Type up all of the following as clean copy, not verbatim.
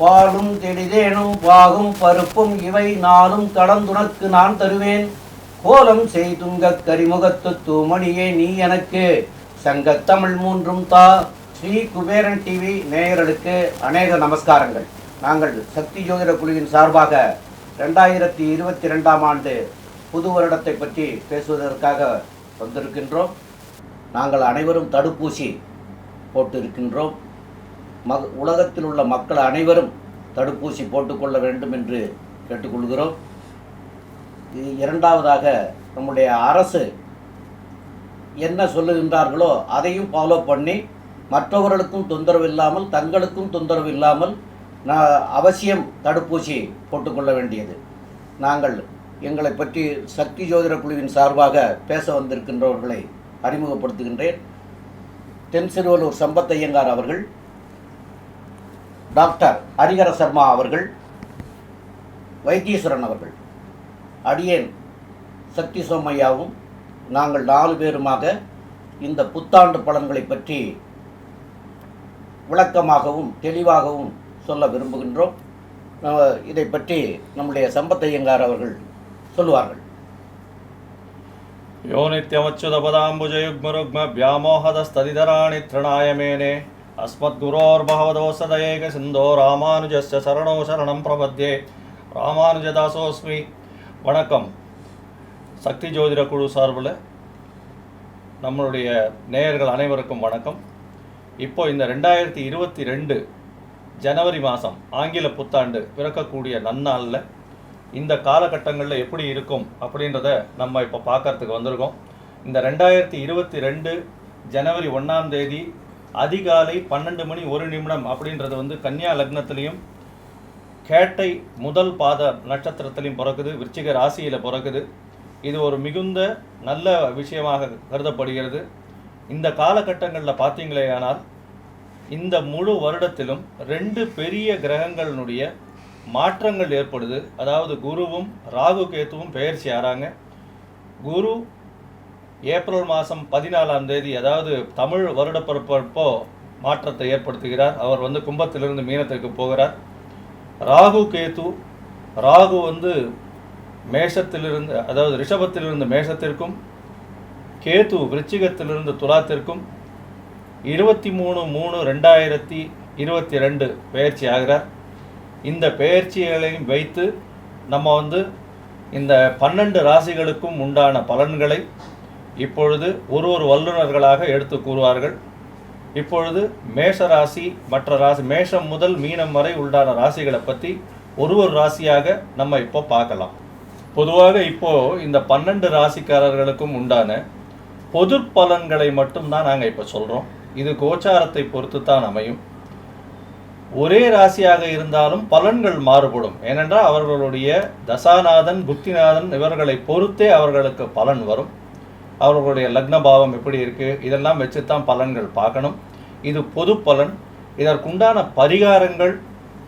பாலும் தெளிதேனும் பாகும் பருப்பும் இவை நாளும் கடந்துனக்கு நான் தருவேன். கோலம் செய்துங்க கரிமுகத்து தூமணியே நீ எனக்கு சங்கத்தமிழ் மூன்றும் தா. ஸ்ரீ குபேரன் டிவி நேயர்களுக்கு அநேக நமஸ்காரங்கள். நாங்கள் சக்தி ஜோதிட குழுவின் சார்பாக 2022ஆம் ஆண்டு புது வருடத்தை பற்றி பேசுவதற்காக வந்திருக்கின்றோம். நாங்கள் அனைவரும் தடுப்பூசி போட்டிருக்கின்றோம். உலகத்தில் உள்ள மக்கள் அனைவரும் தடுப்பூசி போட்டுக்கொள்ள வேண்டும் என்று கேட்டுக்கொள்கிறோம். இரண்டாவதாக, நம்முடைய அரசு என்ன சொல்லுகின்றார்களோ அதையும் ஃபாலோ பண்ணி மற்றவர்களுக்கும் தொந்தரவு இல்லாமல் தங்களுக்கும் தொந்தரவு இல்லாமல் அவசியம் தடுப்பூசி போட்டுக்கொள்ள வேண்டியது. நாங்கள் எங்களை பற்றி சக்தி ஜோதிட குழுவின் சார்பாக பேச வந்திருக்கின்றவர்களை அறிமுகப்படுத்துகின்றேன். தென்சிறுவலூர் சம்பத் ஐயங்கார் அவர்கள், டாக்டர் ஹரிஹர சர்மா அவர்கள், வைத்தீஸ்வரன் அவர்கள், அடியேன் சக்தி சோமையாவும் நாங்கள் 4 பேருமாக இந்த புத்தாண்டு பலன்களை பற்றி விளக்கமாகவும் தெளிவாகவும் சொல்ல விரும்புகின்றோம். இதை பற்றி நம்முடைய சம்பத் ஐயங்கார் அவர்கள் சொல்லுவார்கள். யோ நித்யமச்சுதபதாம்புஜயுக்மருக்ம வியாமோகதஸ்ததிதராணி த்ரணாயமேனே அஸ்மத்குரோர்பகவதோசதயேக சிந்தோ ராமானுஜஸ்ய சரணோ சரணம் பிரபத்யே ராமானுஜதாசோஸ்மி. வணக்கம். சக்தி ஜோதிட குழு சார்பில் நம்மளுடைய நேயர்கள் அனைவருக்கும் வணக்கம். இப்போ இந்த 2022 ஜனவரி மாதம் ஆங்கில புத்தாண்டு பிறக்கக்கூடிய நன்னாளில் இந்த காலகட்டங்களில் எப்படி இருக்கும் அப்படின்றத நம்ம இப்போ பார்க்கறதுக்கு வந்திருக்கோம். இந்த 2022 ஜனவரி 1ஆம் தேதி அதிகாலை 12 மணி 1 நிமிடம் அப்படின்றது கன்னியா லக்னத்திலையும் கேட்டை முதல் பாத நட்சத்திரத்திலையும் பிறக்குது, விருச்சிக ராசியில் பிறக்குது. இது ஒரு மிகுந்த நல்ல விஷயமாக கருதப்படுகிறது. இந்த காலகட்டங்களில் பார்த்தீங்களேயானால் இந்த முழு வருடத்திலும் 2 பெரிய கிரகங்களினுடைய மாற்றங்கள் ஏற்படுது. அதாவது குருவும் ராகு கேத்துவும் பெயர்ச்சி ஆறாங்க. குரு ஏப்ரல் மாதம் 14ஆம் தேதி, அதாவது தமிழ் வருடப்பிறப்போ மாற்றத்தை ஏற்படுத்துகிறார். அவர் கும்பத்திலிருந்து மீனத்திற்கு போகிறார். ராகு கேத்து, ராகு மேஷத்திலிருந்து, அதாவது ரிஷபத்திலிருந்து மேஷத்திற்கும், கேத்து விருச்சிகத்திலிருந்து துலாத்திற்கும் 23/3/2022 பெயர்ச்சி ஆகிறார். இந்த பெயர்ச்சிகளையும் வைத்து நம்ம இந்த 12 ராசிகளுக்கும் உண்டான பலன்களை இப்பொழுது ஒரு வல்லுநர்களாக எடுத்து கூறுவார்கள். இப்பொழுது மேஷ ராசி, மற்ற ராசி, மேஷம் முதல் மீனம் வரை உண்டான ராசிகளை பற்றி ஒரு ராசியாக நம்ம இப்போ பார்க்கலாம். பொதுவாக இப்போது இந்த 12 ராசிக்காரர்களுக்கும் உண்டான பொது பலன்களை மட்டும்தான் நாங்கள் இப்போ சொல்கிறோம். இது கோச்சாரத்தை பொறுத்து தான் அமையும். ஒரே ராசியாக இருந்தாலும் பலன்கள் மாறுபடும். ஏனென்றால் அவர்களுடைய தசாநாதன், புத்திநாதன் இவர்களை பொறுத்தே அவர்களுக்கு பலன் வரும். அவர்களுடைய லக்ன பாவம் எப்படி இருக்குது இதெல்லாம் வச்சு தான் பலன்கள் பார்க்கணும். இது பொது பலன். இதற்குண்டான பரிகாரங்கள்,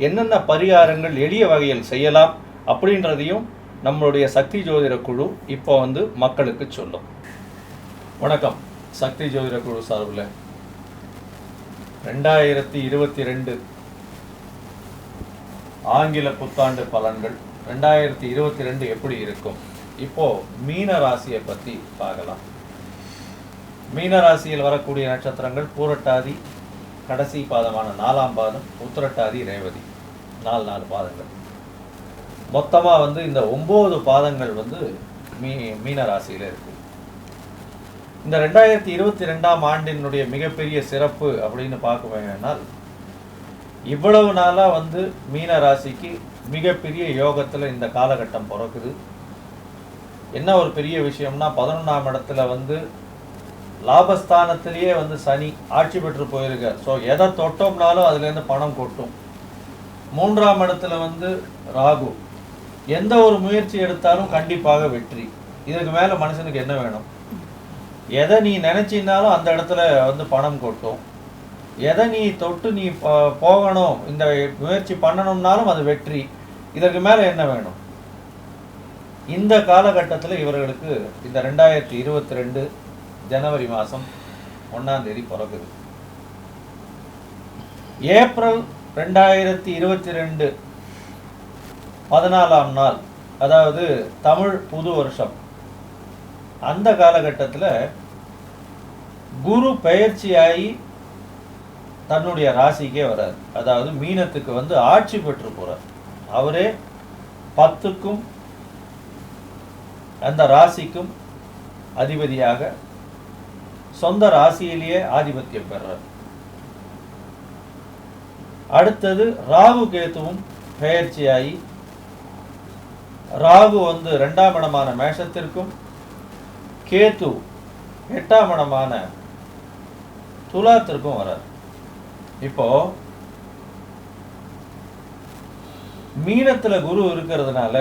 என்னென்ன பரிகாரங்கள் எளிய வகையில் செய்யலாம் அப்படின்றதையும் நம்மளுடைய சக்தி ஜோதிட குழு இப்போ மக்களுக்கு சொல்லும். வணக்கம். சக்தி ஜோதிட குழு சார்பில் 2022 ஆங்கில புத்தாண்டு பலன்கள் 2022 எப்படி இருக்கும்? இப்போ மீன ராசியை பற்றி பார்க்கலாம். மீன ராசியில் வரக்கூடிய நட்சத்திரங்கள் பூரட்டாதி, கடைசி பாதமான 4ஆம் பாதம், உத்திரட்டாதி, ரேவதி, 4 பாதங்கள். மொத்தமாக இந்த 9 பாதங்கள் மீன ராசியில் இருக்கு. இந்த 2022ஆம் ஆண்டினுடைய மிகப்பெரிய சிறப்பு அப்படின்னு பார்க்குவேனால், இவ்வளவு நாளாக மீன ராசிக்கு மிகப்பெரிய யோகத்தில் இந்த காலகட்டம் பிறக்குது. என்ன ஒரு பெரிய விஷயம்னா, 11ஆம் இடத்துல லாபஸ்தானத்திலேயே சனி ஆட்சி பெற்று போயிருக்கார். ஸோ எதை தொட்டோம்னாலும் அதுலேருந்து பணம் கொட்டும். 3ஆம் இடத்துல ராகு, எந்த ஒரு முயற்சி எடுத்தாலும் கண்டிப்பாக வெற்றி. இதுக்கு மேலே மனுஷனுக்கு என்ன வேணும்? எதை நீ நினச்சினாலும் அந்த இடத்துல பணம் கொட்டும். எதை நீ தொட்டு நீ போகணும், இந்த முயற்சி பண்ணணும்னாலும் அது வெற்றி. இதற்கு மேலே என்ன வேணும்? இந்த காலகட்டத்தில் இவர்களுக்கு இந்த 2022 ஜனவரி மாதம் 1ஆம் தேதி பிறகுது. ஏப்ரல் 2022 14ஆம் நாள், அதாவது தமிழ் புது வருஷம், அந்த காலகட்டத்தில் குரு பெயர்ச்சியாகி தன்னுடைய ராசிக்கே வரார். அதாவது மீனத்துக்கு வந்து ஆட்சி பெற்று போறார். அவரே 10க்கும் அந்த ராசிக்கும் அதிபதியாக சொந்த ராசியிலேயே ஆதிபத்தியம் பெறார். அடுத்தது ராகு கேத்துவும் பெயர்ச்சியாகி ராகு வந்து 2ஆம் இடமான மேஷத்திற்கும் கேத்து 8ஆம் இடமான துலாத்திற்கும் வரார். இப்போ மீனத்துல குரு இருக்கிறதுனால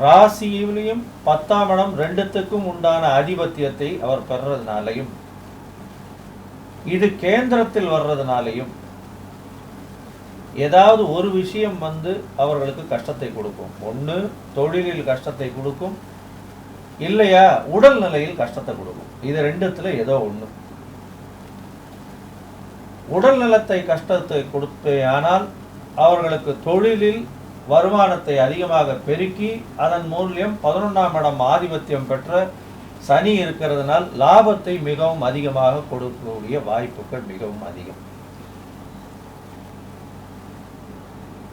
ராசியிலையும் 10ஆம் இடம் 2த்துக்கும் உண்டான ஆதிபத்தியத்தை அவர் பெறறதுனாலையும், இது கேந்திரத்தில் வர்றதுனாலையும் ஏதாவது ஒரு விஷயம் வந்து அவர்களுக்கு கஷ்டத்தை கொடுக்கும். ஒன்று தொழிலில் கஷ்டத்தை கொடுக்கும், இல்லையா உடல் நிலையில் கஷ்டத்தை கொடுக்கும். இது ரெண்டுத்துல ஏதோ ஒன்று. உடல் நலத்தை கஷ்டத்தை கொடுத்து, ஆனால் அவர்களுக்கு தொழிலில் வருமானத்தை அதிகமாக பெருக்கி அதன் மூலியம் 11ஆம் இடம் ஆதிபத்தியம் பெற்ற சனி இருக்கிறதுனால் லாபத்தை மிகவும் அதிகமாக கொடுக்கக்கூடிய வாய்ப்புகள் மிகவும் அதிகம்.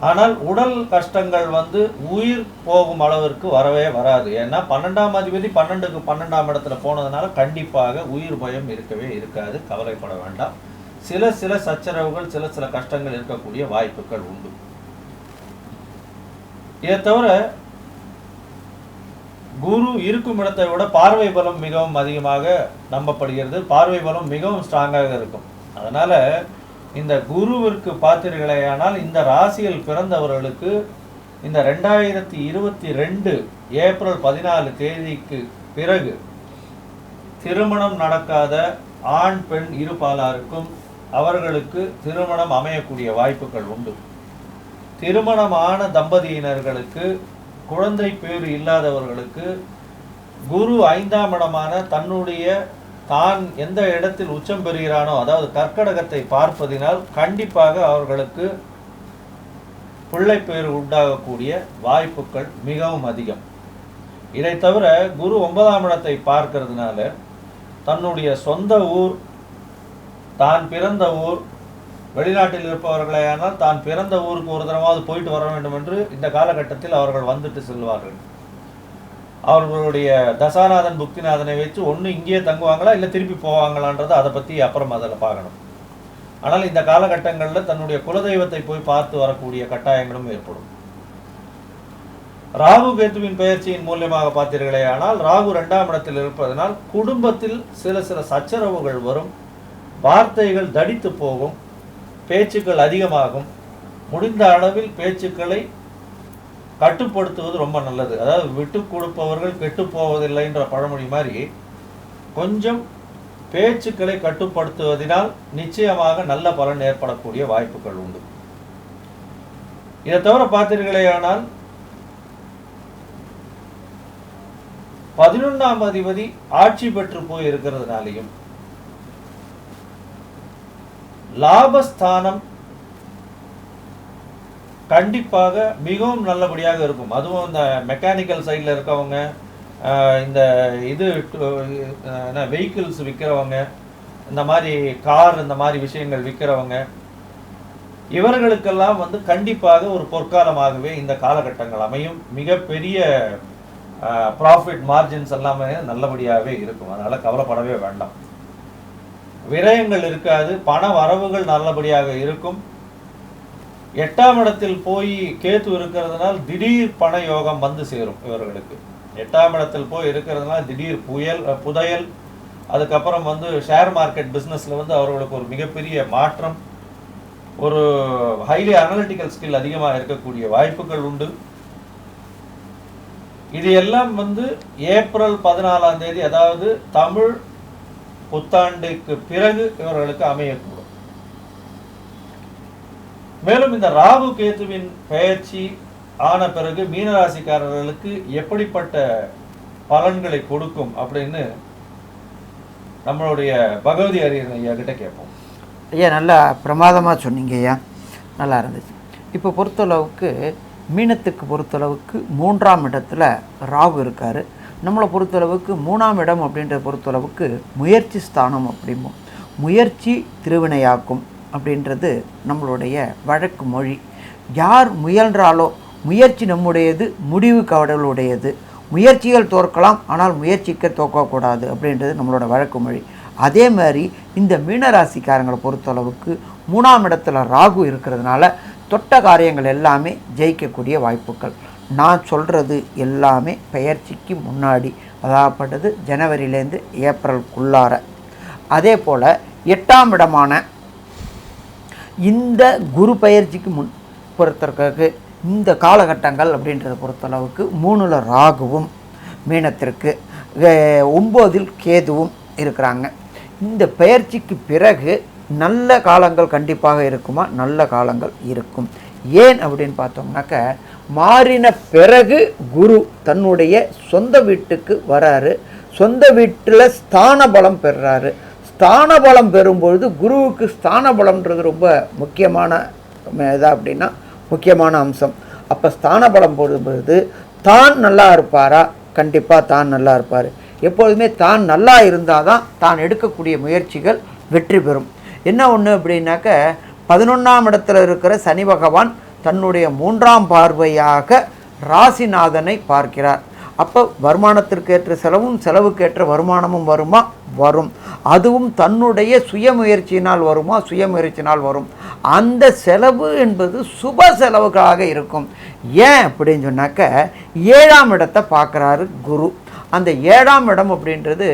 ஆனால் உடல் கஷ்டங்கள் வந்து உயிர் போகும் அளவிற்கு வரவே வராது. ஏன்னா 12ஆம் அதிபதி 12க்கு 12ஆம் இடத்துல போனதுனால கண்டிப்பாக உயிர் பயம் இருக்கவே இருக்காது. கவலைப்பட வேண்டாம். சில சச்சரவுகள், சில கஷ்டங்கள் இருக்கக்கூடிய வாய்ப்புகள் உண்டு. இதை தவிர குரு இருக்கும் இடத்தை விட பார்வை பலம் மிகவும் அதிகமாக நம்பப்படுகிறது. பார்வை பலம் மிகவும் ஸ்ட்ராங்காக இருக்கும். அதனால இந்த குருவிற்கு பார்த்தீர்களேயானால் இந்த ராசியில் பிறந்தவர்களுக்கு இந்த 2022 ஏப்ரல் 14 தேதிக்கு பிறகு திருமணம் நடக்காத ஆண் பெண் இருபாலாருக்கும் அவர்களுக்கு திருமணம் அமையக்கூடிய வாய்ப்புகள் உண்டு. திருமணமான தம்பதியினர்களுக்கு, குழந்தை பேறு இல்லாதவர்களுக்கு குரு 5ஆம் இடமான தன்னுடைய தான் எந்த இடத்தில் உச்சம் பெறுகிறானோ, அதாவது கர்க்கடகத்தை பார்ப்பதினால் கண்டிப்பாக அவர்களுக்கு பிள்ளை பேறு உண்டாகக்கூடிய வாய்ப்புகள் மிகவும் அதிகம். இதை தவிர குரு 9ஆம் இடத்தை பார்க்கிறதுனால தன்னுடைய சொந்த ஊர், தான் பிறந்த ஊர், வெளிநாட்டில் இருப்பவர்களேயானால் தான் பிறந்த ஊருக்கு ஒரு தடவாவது போயிட்டு வர வேண்டும் என்று இந்த காலகட்டத்தில் அவர்கள் வந்துட்டு செல்வார்கள். அவர்களுடைய தசாநாதன் புக்திநாதனை வச்சு ஒன்று இங்கேயே தங்குவாங்களா இல்லை திருப்பி போவாங்களான்றது அதை பற்றி அப்புறம் அதில் பார்க்கணும். ஆனால் இந்த காலகட்டங்களில் தன்னுடைய குலதெய்வத்தை போய் பார்த்து வரக்கூடிய கட்டாயங்களும் ஏற்படும். ராகு கேத்துவின் பெயர்ச்சியின் மூலியமாக பார்த்தீர்களே ஆனால் ராகு 2ஆம் இடத்தில் இருப்பதனால் குடும்பத்தில் சில சச்சரவுகள் வரும், வார்த்தைகள் தடித்து போகும், பேச்சுக்கள் அதிகமாகும். முடிந்த அளவில் பேச்சுக்களை கட்டுப்படுத்துவது ரொம்ப நல்லது. அதாவது விட்டு கொடுப்பவர்கள் கெட்டு போவதில்லைன்ற பழமொழி மாதிரி கொஞ்சம் பேச்சுக்களை கட்டுப்படுத்துவதனால் நிச்சயமாக நல்ல பலன் ஏற்படக்கூடிய வாய்ப்புகள் உண்டு. இதை தவிர பார்த்தீர்களேயானால் 11ஆம் அதிபதி ஆட்சி பெற்று போய் இருக்கிறதுனாலையும் லாபஸ்தானம் கண்டிப்பாக மிகவும் நல்லபடியாக இருக்கும். அதுவும் இந்த மெக்கானிக்கல் சைடில் இருக்கவங்க, இந்த இது வெஹிக்கிள்ஸ் விற்கிறவங்க, இந்த மாதிரி கார், இந்த மாதிரி விஷயங்கள் விற்கிறவங்க, இவர்களுக்கெல்லாம் வந்து கண்டிப்பாக ஒரு பொற்காலமாகவே இந்த காலகட்டங்கள் அமையும். மிகப்பெரிய ப்ராஃபிட் மார்ஜின்ஸ் எல்லாமே நல்லபடியாகவே இருக்கும். அதனால் கவலைப்படவே வேண்டாம். விரயங்கள் இருக்காது, பண வரவுகள் நல்லபடியாக இருக்கும். 8ஆம் இடத்தில் போய் கேத்து இருக்கிறதுனால் திடீர் பண யோகம் வந்து சேரும் இவர்களுக்கு. 8ஆம் இடத்தில் போய் இருக்கிறதுனால திடீர் புதையல், அதுக்கப்புறம் வந்து ஷேர் மார்க்கெட் பிஸ்னஸில் வந்து அவர்களுக்கு ஒரு மிகப்பெரிய மாற்றம், ஒரு ஹைலி அனலிட்டிக்கல் ஸ்கில் அதிகமாக இருக்கக்கூடிய வாய்ப்புகள் உண்டு. இது எல்லாம் வந்து ஏப்ரல் 14ஆம் தேதி, அதாவது தமிழ் புத்தாண்டுக்கு பிறகு இவர்களுக்கு அமையக்கூடும். மேலும் இந்த ராகு கேத்துவின் பெயர்ச்சி ஆன பிறகு மீனராசிக்காரர்களுக்கு எப்படிப்பட்ட பலன்களை கொடுக்கும் அப்படின்னு நம்மளுடைய பகவதி அரியன் ஐயா கிட்ட கேட்போம். ஐயா நல்லா பிரமாதமாக சொன்னீங்க ஐயா, நல்லா இருந்துச்சு. இப்போ பொறுத்தளவுக்கு மீனத்துக்கு பொறுத்தளவுக்கு 3ஆம் இடத்துல ராகு இருக்கார். நம்மளை பொறுத்தளவுக்கு 3ஆம் இடம் அப்படின்ற பொறுத்தளவுக்கு முயற்சி ஸ்தானம் அப்படிம்போம். முயற்சி திருவினையாக்கும் அப்படின்றது நம்மளுடைய வழக்கு மொழி. யார் முயன்றாலோ முயற்சி நம்முடையது, முடிவு கடவுளுடையது. முயற்சிகள் தோற்கலாம், ஆனால் முயற்சிக்க தோற்கக்கூடாது அப்படின்றது நம்மளோட வழக்கு மொழி. அதே மாதிரி இந்த மீனராசிக்காரங்களை பொறுத்தளவுக்கு 3ஆம் இடத்துல ராகு இருக்கிறதுனால தொட்ட காரியங்கள் எல்லாமே ஜெயிக்கக்கூடிய வாய்ப்புகள். நான் சொல்கிறது எல்லாமே பெயர்ச்சிக்கு முன்னாடி, அதாகப்பட்டது ஜனவரியிலேருந்து ஏப்ரலுக்குள்ளார. அதே போல் 8ஆம் இடமான இந்த குரு பயிற்சிக்கு முன் பொறுத்தற்கு இந்த காலகட்டங்கள் அப்படின்றத பொறுத்தளவுக்கு 3ல் ராகுவும் மீனத்திற்கு 9ல் கேதுவும் இருக்கிறாங்க. இந்த பெயர்ச்சிக்கு பிறகு நல்ல காலங்கள் கண்டிப்பாக இருக்குமா? நல்ல காலங்கள் இருக்கும். ஏன் அப்படின்னு பார்த்தோம்னாக்க, மாறின பிறகு குரு தன்னுடைய சொந்த வீட்டுக்கு வராரு. சொந்த வீட்டில் ஸ்தான பலம் பெறுறாரு. ஸ்தான பலம் பெறும்பொழுது குருவுக்கு ஸ்தான பலம்ன்றது ரொம்ப முக்கியமான இதாக அப்படின்னா முக்கியமான அம்சம். அப்போ ஸ்தான பலம் போடும்பொழுது தான் நல்லா இருப்பாரா? கண்டிப்பாக தான் நல்லா இருப்பார். எப்பொழுதுமே தான் நல்லா இருந்தால் தான் தான் எடுக்கக்கூடிய முயற்சிகள் வெற்றி பெறும். என்ன ஒன்று அப்படின்னாக்க, 11ஆம் இடத்துல இருக்கிற சனி பகவான் தன்னுடைய 3ஆம் பார்வையாக ராசிநாதனை பார்க்கிறார். அப்போ வருமானத்திற்கு ஏற்ற செலவும் செலவுக்கு ஏற்ற வருமானமும் வருமா? வரும். அதுவும் தன்னுடைய சுயமுயற்சியினால் வருமா? சுயமுயற்சினால் வரும். அந்த செலவு என்பது சுப செலவுகளாக இருக்கும். ஏன் அப்படின்னு சொன்னாக்க, 7ஆம் இடத்தை பார்க்குறாரு குரு. அந்த 7ஆம் இடம் அப்படின்றது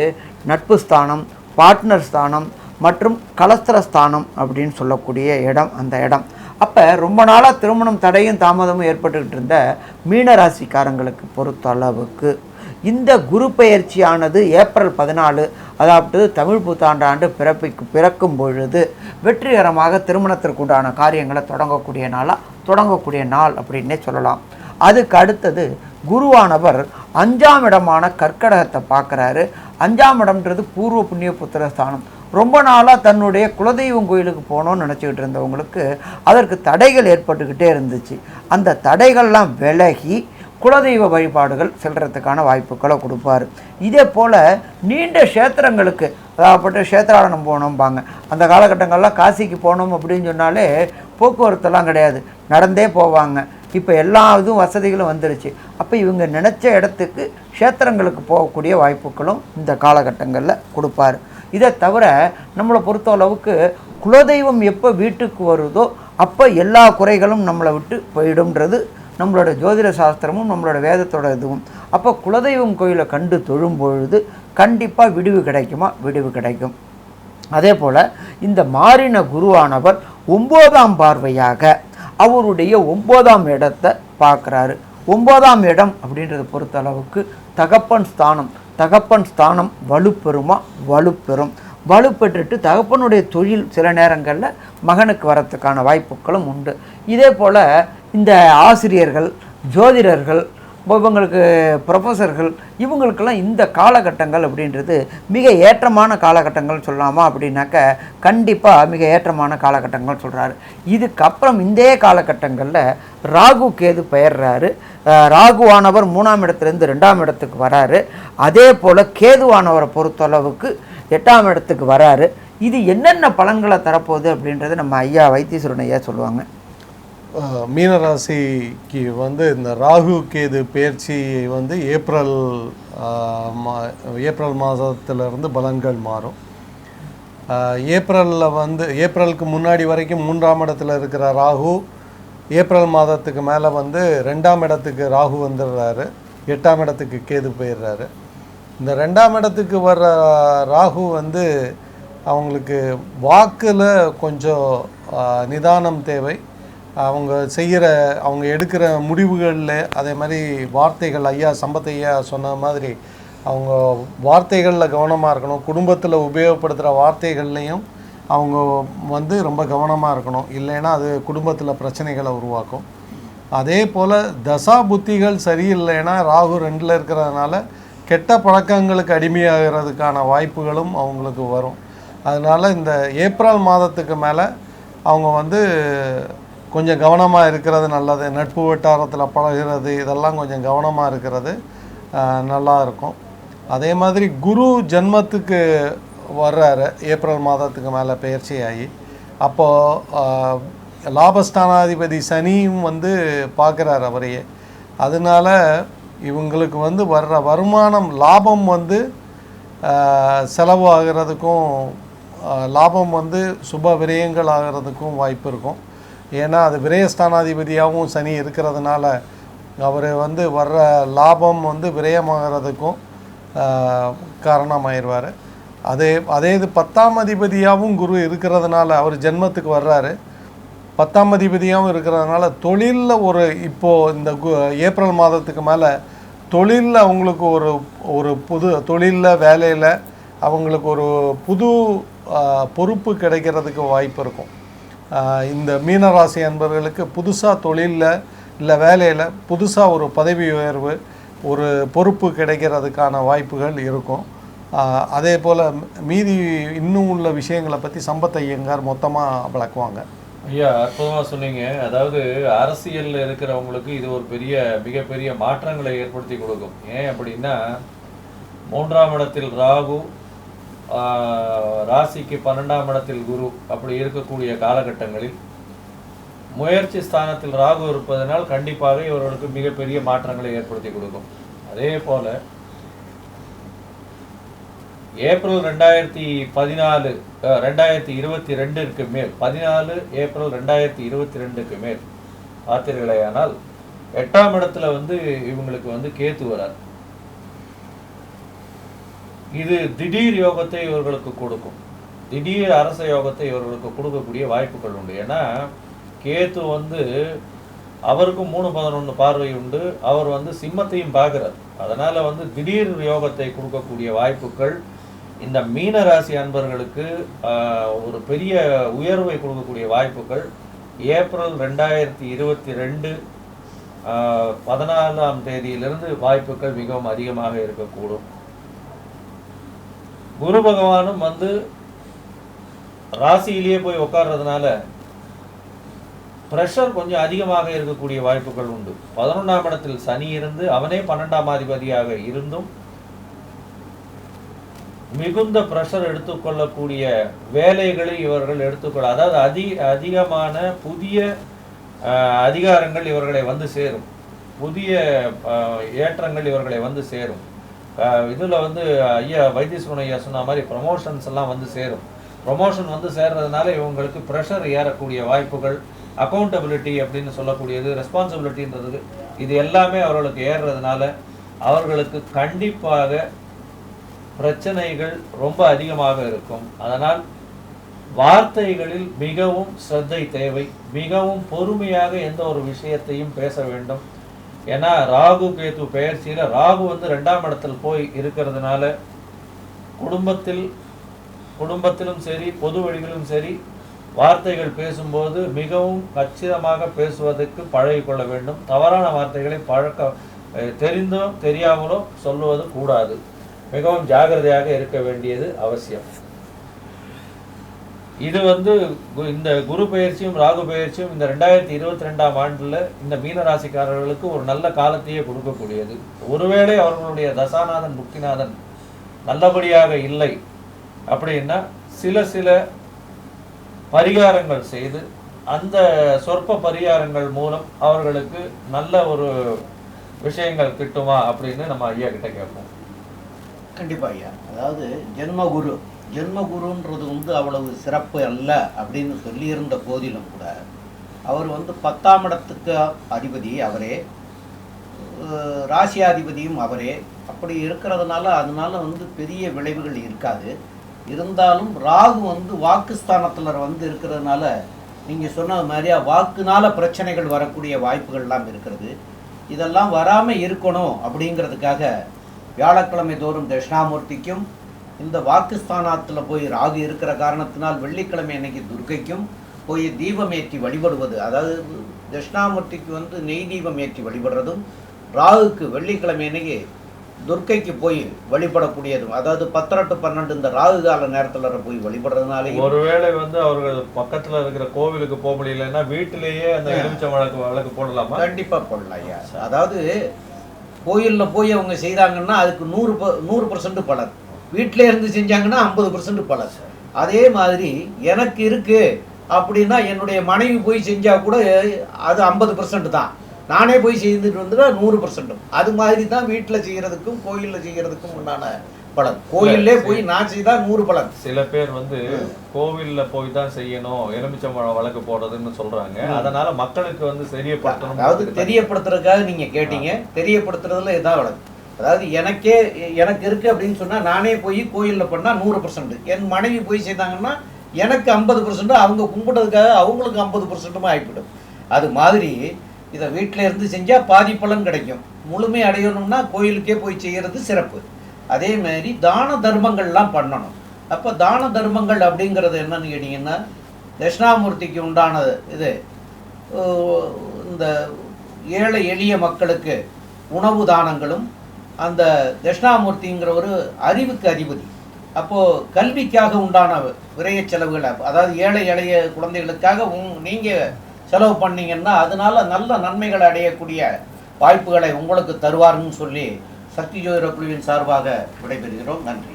நட்பு ஸ்தானம், பார்ட்னர் ஸ்தானம் மற்றும் கலஸ்திரஸ்தானம் அப்படின்னு சொல்லக்கூடிய இடம். அந்த இடம் அப்போ ரொம்ப நாளாக திருமணம் தடையும் தாமதமும் ஏற்பட்டுக்கிட்டு இருந்த மீனராசிக்காரங்களுக்கு பொறுத்தளவுக்கு இந்த குரு பெயர்ச்சியானது ஏப்ரல் 14, அதாவது தமிழ் புத்தாண்டு பிறக்கும் பொழுது வெற்றிகரமாக திருமணத்திற்குண்டான காரியங்களை தொடங்கக்கூடிய நாள் அப்படின்னே சொல்லலாம். அதுக்கு அடுத்தது குருவானவர் 5ஆம் இடமான கர்க்கடகத்தை பார்க்குறாரு. 5ஆம் இடம்ன்றது பூர்வ புண்ணிய புத்திர ஸ்தானம். ரொம்ப நாளாக தன்னுடைய குலதெய்வம் கோயிலுக்கு போகணும்னு நினச்சிக்கிட்டு இருந்தவங்களுக்கு அதற்கு தடைகள் ஏற்பட்டுக்கிட்டே இருந்துச்சு. அந்த தடைகள்லாம் விலகி குலதெய்வ வழிபாடுகள் செல்றதுக்கான வாய்ப்புகளை கொடுப்பார். இதே போல் நீண்ட க்ஷேத்திரங்களுக்கு, அதாவது க்ஷேத்திராடனம் போகணும்பாங்க. அந்த காலகட்டங்கள்லாம் காசிக்கு போகணும் அப்படின்னு சொன்னாலே போக்குவரத்தெல்லாம் கிடையாது, நடந்தே போவாங்க. இப்போ எல்லா இதுவும் வசதிகளும் வந்துருச்சு. அப்போ இவங்க நினச்ச இடத்துக்கு க்ஷேத்திரங்களுக்கு போகக்கூடிய வாய்ப்புகளும் இந்த காலகட்டங்களில் கொடுப்பார். இதை தவிர நம்மளை பொறுத்தளவுக்கு குலதெய்வம் எப்போ வீட்டுக்கு வருதோ அப்போ எல்லா குறைகளும் நம்மளை விட்டு போயிடும்ன்றது நம்மளோட ஜோதிட சாஸ்திரமும் நம்மளோட வேதத்தோட இதுவும். அப்போ குலதெய்வம் கோயிலை கண்டு தொழும்பொழுது கண்டிப்பாக விடிவு கிடைக்குமா? விடிவு கிடைக்கும். அதே போல் இந்த மாறின குருவானவர் 9ஆம் பார்வையாக அவருடைய 9ஆம் இடத்தை பார்க்குறாரு. 9ஆம் இடம் அப்படின்றத பொறுத்தளவுக்கு தகப்பன் ஸ்தானம். தகப்பன் ஸ்தானம் வலுப்பெறுமா? வலுப்பெறும். வலுப்பெற்றுட்டு தகப்பனுடைய தொழில் சில நேரங்களில் மகனுக்கு வரத்துக்கான வாய்ப்புகளும் உண்டு. இதே போல் இந்த ஆசிரியர்கள், ஜோதிடர்கள், இவங்களுக்கு ப்ரொஃபஸர்கள், இவங்களுக்கெல்லாம் இந்த காலகட்டங்கள் அப்படின்றது மிக ஏற்றமான காலகட்டங்கள் சொல்லலாமா அப்படின்னாக்க, கண்டிப்பாக மிக ஏற்றமான காலகட்டங்கள் சொல்கிறாரு. இதுக்கப்புறம் இந்த காலகட்டங்களில் ராகு கேது பெயர்றாரு. ராகுவானவர் 3ஆம் இடத்துலேருந்து 2ஆம் இடத்துக்கு வராரு. அதே போல் கேதுவானவரை பொறுத்தளவுக்கு 8ஆம் இடத்துக்கு வராரு. இது என்னென்ன பலன்களை தரப்போகுது அப்படின்றது நம்ம ஐயா வைத்தீஸ்வரன் ஐயா சொல்லுவாங்க. மீனராசிக்கு இந்த ராகு கேது பெயர்ச்சி ஏப்ரல் மாதத்திலிருந்து பலன்கள் மாறும். ஏப்ரலுக்கு முன்னாடி வரைக்கும் 3ஆம் இடத்துல இருக்கிற ராகு ஏப்ரல் மாதத்துக்கு மேலே 2ஆம் இடத்துக்கு ராகு வந்துடுறாரு. 8ஆம் இடத்துக்கு கேது போயிடுறாரு. இந்த 2ஆம் இடத்துக்கு வர்ற ராகு அவங்களுக்கு வாக்கில் கொஞ்சம் நிதானம் தேவை. அவங்க எடுக்கிற முடிவுகளில், அதே மாதிரி வார்த்தைகள், ஐயா சம்பத் ஐயா சொன்ன மாதிரி அவங்க வார்த்தைகளில் கவனமாக இருக்கணும். குடும்பத்தில் உபயோகப்படுத்துகிற வார்த்தைகள்லையும் அவங்க ரொம்ப கவனமாக இருக்கணும். இல்லைன்னா அது குடும்பத்தில் பிரச்சனைகளை உருவாக்கும். அதே போல் தசா புத்திகள் சரியில்லைன்னா ராகு 2ல் இருக்கிறதுனால கெட்ட பழக்கங்களுக்கு அடிமையாகிறதுக்கான வாய்ப்புகளும் அவங்களுக்கு வரும். அதனால் இந்த ஏப்ரல் மாதத்துக்கு மேலே அவங்க வந்து கொஞ்சம் கவனமாக இருக்கிறது நல்லது. நட்பு வட்டாரத்தில் பழகிறது இதெல்லாம் கொஞ்சம் கவனமாக இருக்கிறது நல்லா இருக்கும். அதே மாதிரி குரு ஜென்மத்துக்கு வர்றாரு ஏப்ரல் மாதத்துக்கு மேலே பயிற்சியாகி. அப்போது லாபஸ்தானாதிபதி சனியும் வந்து பார்க்குறாரு அவரையே. அதனால இவங்களுக்கு வந்து வர்ற வருமானம் லாபம் வந்து செலவு ஆகிறதுக்கும் லாபம் வந்து சுப விரயங்கள் ஆகிறதுக்கும் வாய்ப்பு இருக்கும். ஏன்னா அது விரயஸ்தானாதிபதியாகவும் சனி இருக்கிறதுனால அவர் வந்து வர்ற லாபம் வந்து விரயமாகிறதுக்கும் காரணமாயிடுவார். அதே இது 10ஆம் அதிபதியாகவும் குரு இருக்கிறதுனால அவர் ஜென்மத்துக்கு வர்றாரு. 10ஆம் அதிபதியாகவும் இருக்கிறதுனால தொழிலில் ஒரு இப்போது இந்த ஏப்ரல் மாதத்துக்கு மேலே தொழிலில் அவங்களுக்கு ஒரு புது தொழிலில் வேலையில் அவங்களுக்கு ஒரு புது பொறுப்பு கிடைக்கிறதுக்கு வாய்ப்பு இருக்கும். இந்த மீனராசி அன்பர்களுக்கு புதுசாக தொழிலில் இல்லை வேலையில் புதுசாக ஒரு பதவி உயர்வு ஒரு பொறுப்பு கிடைக்கிறதுக்கான வாய்ப்புகள் இருக்கும். அதே போல் மீதி இன்னும் உள்ள விஷயங்களை பற்றி சம்பத் ஐயங்கார் மொத்தமாக விளக்குவாங்க. ஐயா, அற்புதமாக சொன்னீங்க. அதாவது அரசியலில் இருக்கிறவங்களுக்கு இது ஒரு மிகப்பெரிய மாற்றங்களை ஏற்படுத்தி கொடுக்கும். ஏன் அப்படின்னா 3ஆம் இடத்தில் ராகு, ராசிக்கு 12ஆம் இடத்தில் குரு அப்படி இருக்கக்கூடிய காலகட்டங்களில் முயற்சி ஸ்தானத்தில் ராகு இருப்பதனால் கண்டிப்பாக இவர்களுக்கு மிகப்பெரிய மாற்றங்களை ஏற்படுத்தி கொடுக்கும். அதே போல ஏப்ரல் 2022 மேல் 14 ஏப்ரல் 2022 மேல் பார்த்தீர்களேயானால் 8ஆம் இடத்துல வந்து இவங்களுக்கு வந்து கேத்து வரார். இது திடீர் யோகத்தை இவர்களுக்கு கொடுக்கும். திடீர் அரச யோகத்தை இவர்களுக்கு கொடுக்கக்கூடிய வாய்ப்புகள் உண்டு. ஏன்னா கேத்து வந்து அவருக்கும் 3-11 பார்வை உண்டு. அவர் வந்து சிம்மத்தையும் பார்க்கிறார். அதனால வந்து திடீர் யோகத்தை கொடுக்கக்கூடிய வாய்ப்புகள் இந்த மீன ராசி அன்பர்களுக்கு ஒரு பெரிய உயர்வை கொடுக்கக்கூடிய வாய்ப்புகள் ஏப்ரல் 2022 14ஆம் தேதியிலிருந்து வாய்ப்புகள் மிகவும் அதிகமாக இருக்கக்கூடும். குரு பகவானும் வந்து ராசியிலேயே போய் உட்கார்றதுனால ப்ரெஷர் கொஞ்சம் அதிகமாக இருக்கக்கூடிய வாய்ப்புகள் உண்டு. 11ஆம் இடத்தில் சனி இருந்து அவனே 12ஆம் அதிபதியாக இருந்தும் மிகுந்த ப்ரெஷர் எடுத்துக்கொள்ளக்கூடிய வேலைகளை இவர்கள் எடுத்துக்கொள்ள, அதாவது அதிகமான புதிய அதிகாரங்கள் இவர்களை வந்து சேரும். புதிய ஏற்றங்கள் இவர்களை வந்து சேரும். இதில் வந்து ஐயா வைத்தீஸ்வரன் ஐயா சொன்ன மாதிரி ப்ரமோஷன்ஸ் எல்லாம் வந்து சேரும். ப்ரமோஷன் வந்து சேர்றதுனால இவங்களுக்கு ப்ரெஷர் ஏறக்கூடிய வாய்ப்புகள், அக்கௌண்டபிலிட்டி அப்படின்னு சொல்லக்கூடியது, ரெஸ்பான்சிபிலிட்டின்றது இது எல்லாமே அவர்களுக்கு ஏறுறதுனால அவர்களுக்கு கண்டிப்பாக பிரச்சனைகள் ரொம்ப அதிகமாக இருக்கும். அதனால் வார்த்தைகளில் மிகவும் ஸ்ரத்தை தேவை. மிகவும் பொறுமையாக எந்த ஒரு விஷயத்தையும் பேச வேண்டும். ஏன்னா ராகு கேது பெயர்ச்சியில் ராகு வந்து 2ஆம் இடத்தில் போய் இருக்கிறதுனால குடும்பத்திலும் சரி பொது வழிகளிலும் சரி வார்த்தைகள் பேசும்போது மிகவும் கச்சிதமாக பேசுவதற்கு பழகிக்கொள்ள வேண்டும். தவறான வார்த்தைகளை தெரிந்தோ தெரியாமலோ சொல்லுவது கூடாது. மிகவும் ஜாகிரதையாக இருக்க வேண்டியது அவசியம். இது வந்து இந்த குரு பெயர்ச்சியும் ராகு பெயர்ச்சியும் இந்த 2022ஆம் ஆண்டில் இந்த மீனராசிக்காரர்களுக்கு ஒரு நல்ல காலத்தையே கொடுக்கக்கூடியது. ஒருவேளை அவர்களுடைய தசாநாதன் புக்திநாதன் நல்லபடியாக இல்லை அப்படின்னா சில பரிகாரங்கள் செய்து அந்த சொற்ப பரிகாரங்கள் மூலம் அவர்களுக்கு நல்ல ஒரு விஷயங்கள் கிட்டுமா அப்படின்னு நம்ம ஐயா கிட்ட கேட்போம். கண்டிப்பா ஐயா. அதாவது ஜென்மகுருன்றது வந்து அவ்வளவு சிறப்பு அல்ல அப்படின்னு சொல்லியிருந்த போதிலும் கூட அவர் வந்து 10ஆம் இடத்துக்கு அதிபதி அவரே, ராசியாதிபதியும் அவரே. அப்படி இருக்கிறதுனால அதனால வந்து பெரிய விளைவுகள் இருக்காது. இருந்தாலும் ராகு வந்து வாக்குஸ்தானத்தில் வந்து இருக்கிறதுனால நீங்கள் சொன்னது மாதிரியா வாக்குனால பிரச்சனைகள் வரக்கூடிய வாய்ப்புகள்லாம் இருக்கிறது. இதெல்லாம் வராமல் இருக்கணும் அப்படிங்கிறதுக்காக வியாழக்கிழமை தோறும் தட்சிணாமூர்த்திக்கும் இந்த வாக்குஸ்தானத்தில் போய் ராகு இருக்கிற காரணத்தினால் வெள்ளிக்கிழமை அன்னைக்கு துர்க்கைக்கும் போய் தீபம் ஏற்றி வழிபடுவது, அதாவது தட்சிணாமூர்த்திக்கு வந்து நெய் தீபம் ஏற்றி வழிபடுறதும், ராகுக்கு வெள்ளிக்கிழமை அன்னைக்கு துர்க்கைக்கு போய் வழிபடக்கூடியது, அதாவது 10 to 12 இந்த ராகு கால நேரத்துல போய் வழிபடுறதுனால ஒருவேளை வந்து அவர்கள் பக்கத்துல இருக்கிற கோவிலுக்கு போக முடியலன்னா வீட்டிலேயே அந்த எலுமிச்சம் விளக்கு போடலாமா? கண்டிப்பா போடலாம் ஐயா. அதாவது கோயில்ல போய் அவங்க செய்தாங்கன்னா அதுக்கு 100% பலன், வீட்டிலே இருந்து செஞ்சாங்கன்னா 50% பலன். அதே மாதிரி எனக்கு இருக்கு அப்படின்னா என்னுடைய மனைவி போய் செஞ்சா கூட அது 50% தான், நானே போய் செய்துட்டு வந்துட்டா 100%. அது மாதிரி தான் வீட்டில் செய்யறதுக்கும் கோயிலில் செய்யறதுக்கும் உண்டான பலன். கோயிலே போய் நான் செய்தா 100 பலன். சில பேர் வந்து கோவில்ல போய் தான் செய்யணும் எலுமிச்சம்பழம் வழக்கு போடுறதுன்னு சொல்றாங்க. அதனால மக்களுக்கு வந்து தெரியப்படுத்தணும். அதாவது தெரியப்படுத்துறதுக்காக நீங்க கேட்டீங்க, தெரியப்படுத்துறதுல இதான் வழக்கு. அதாவது எனக்கு இருக்கு அப்படின்னு சொன்னா நானே போய் கோயிலில் பண்ணா 100%, என் மனைவி போய் செய்தாங்கன்னா எனக்கு 50%, அவங்க கும்பிட்டதுக்காக அவங்களுக்கு 50% ஆகிவிடும். அது மாதிரி இதை வீட்டில் இருந்து செஞ்சால் பாதி பலன் கிடைக்கும். முழுமை அடையணும்னா கோயிலுக்கே போய் செய்கிறது சிறப்பு. அதே மாதிரி தான தர்மங்கள்லாம் பண்ணணும். அப்போ தான தர்மங்கள் அப்படிங்கிறது என்னன்னு கேட்டிங்கன்னா, தட்சிணாமூர்த்திக்கு உண்டான இது இந்த ஏழை எளிய மக்களுக்கு உணவு தானங்களும், அந்த தட்சிணாமூர்த்திங்கிற ஒரு அறிவுக்கு அதிபதி. அப்போது கல்விக்காக உண்டான விரைய செலவுகள், அதாவது ஏழை எளிய குழந்தைகளுக்காக நீங்கள் செலவு பண்ணீங்கன்னா அதனால நல்ல நன்மைகளை அடையக்கூடிய வாய்ப்புகளை உங்களுக்கு தருவார்னு சொல்லி சக்தி ஜோதிட குழுவின் சார்பாக விடைபெறுகிறோம். நன்றி.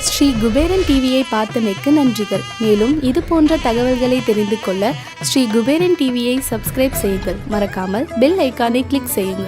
ஸ்ரீ குபேரன் டிவியை பார்த்தமைக்கு நன்றிகள். மேலும் இது போன்ற தகவல்களை தெரிந்து கொள்ள ஸ்ரீ குபேரன் டிவியை சப்ஸ்கிரைப் செய்யுங்கள். மறக்காமல் பெல் ஐக்கானை கிளிக் செய்யுங்கள்.